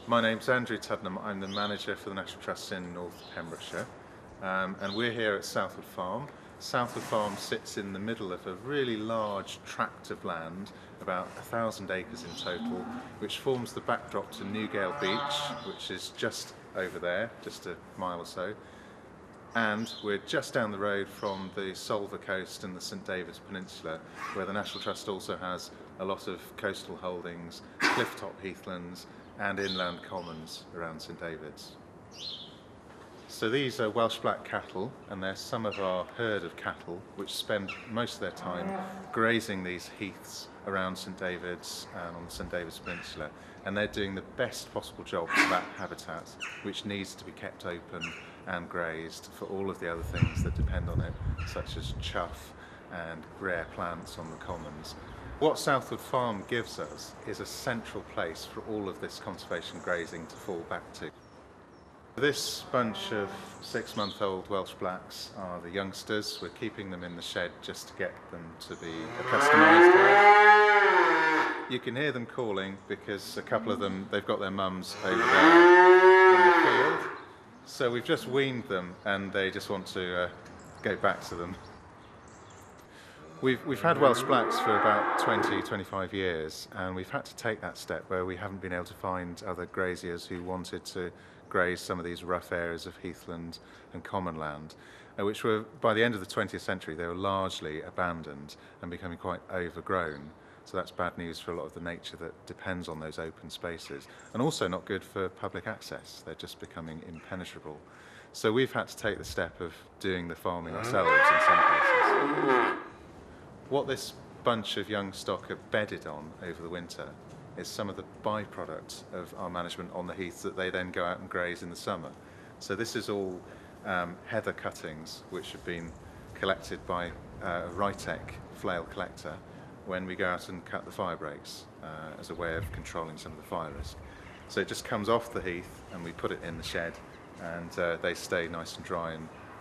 My name's Andrew Tuddenham. I'm the manager for the National Trust in North Pembrokeshire, and we're here at Southwood Farm. Southwood Farm sits in the middle of a really large tract of land, about 1,000 acres in total, which forms the backdrop to Newgale Beach, which is just over there, just a mile or so. And we're just down the road from the Solva Coast and the St David's Peninsula, where the National Trust also has a lot of coastal holdings, clifftop heathlands and inland commons around St David's. So these are Welsh black cattle, and they're some of our herd of cattle which spend most of their time grazing these heaths around St David's and on the St David's Peninsula, and they're doing the best possible job for that habitat, which needs to be kept open and grazed for all of the other things that depend on it, such as chough and rare plants on the commons. What Southwood Farm gives us is a central place for all of this conservation grazing to fall back to. This bunch of 6-month-old Welsh blacks are the youngsters. We're keeping them in the shed just to get them to be accustomed to it. You can hear them calling because a couple of them, they've got their mums over there in the field. So we've just weaned them and they just want to go back to them. We've had Welsh blacks for about 20-25 years, and we've had to take that step where we haven't been able to find other graziers who wanted to graze some of these rough areas of heathland and common land, which were, by the end of the 20th century, they were largely abandoned and becoming quite overgrown. So that's bad news for a lot of the nature that depends on those open spaces, and also not good for public access. They're just becoming impenetrable. So we've had to take the step of doing the farming ourselves in some cases. What this bunch of young stock are bedded on over the winter is some of the byproducts of our management on the heath that they then go out and graze in the summer. So this is all heather cuttings which have been collected by a Rytec flail collector when we go out and cut the fire breaks as a way of controlling some of the fire risk. So it just comes off the heath and we put it in the shed, and they stay nice and dry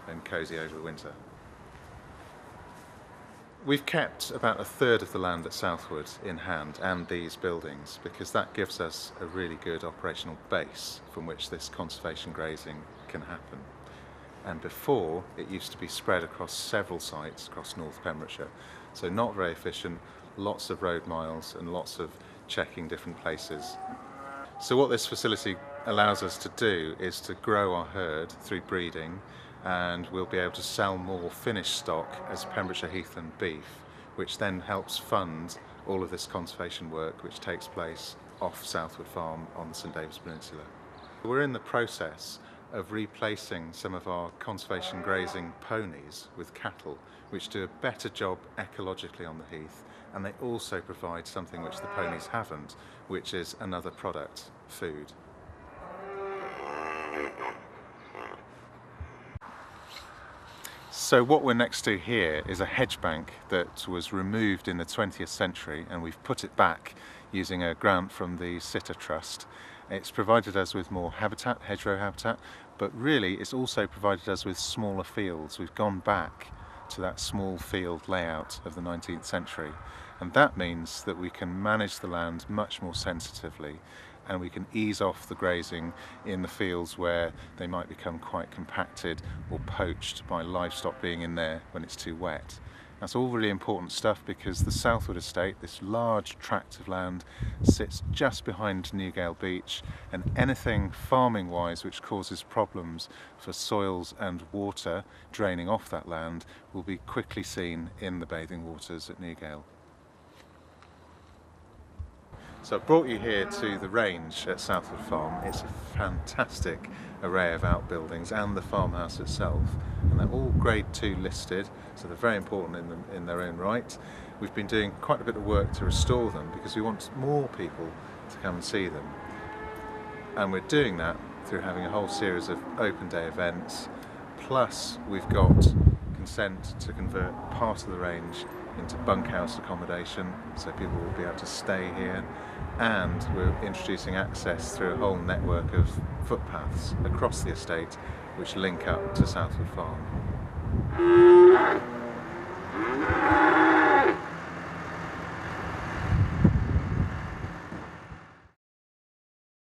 and cosy over the winter. We've kept about a third of the land at Southwood in hand, and these buildings, because that gives us a really good operational base from which this conservation grazing can happen. And before, it used to be spread across several sites across North Pembrokeshire, so not very efficient, lots of road miles and lots of checking different places. So what this facility allows us to do is to grow our herd through breeding, and we'll be able to sell more finished stock as Pembrokeshire Heathland beef, which then helps fund all of this conservation work which takes place off Southwood Farm on the St David's Peninsula. We're in the process of replacing some of our conservation grazing ponies with cattle, which do a better job ecologically on the heath, and they also provide something which the ponies haven't, which is another product, food. So what we're next to here is a hedge bank that was removed in the 20th century, and we've put it back using a grant from the Sitter Trust. It's provided us with more habitat, hedgerow habitat, but really it's also provided us with smaller fields. We've gone back to that small field layout of the 19th century, and that means that we can manage the land much more sensitively, and we can ease off the grazing in the fields where they might become quite compacted or poached by livestock being in there when it's too wet. That's all really important stuff, because the Southwood estate, this large tract of land, sits just behind Newgale Beach, and anything farming wise which causes problems for soils and water draining off that land will be quickly seen in the bathing waters at Newgale. So I've brought you here to the range at Southwood Farm. It's a fantastic array of outbuildings and the farmhouse itself, and they're all Grade 2 listed, so they're very important in their own right. We've been doing quite a bit of work to restore them because we want more people to come and see them, and we're doing that through having a whole series of open day events, plus we've got consent to convert part of the range into bunkhouse accommodation, so people will be able to stay here, and we're introducing access through a whole network of footpaths across the estate which link up to Southwood Farm.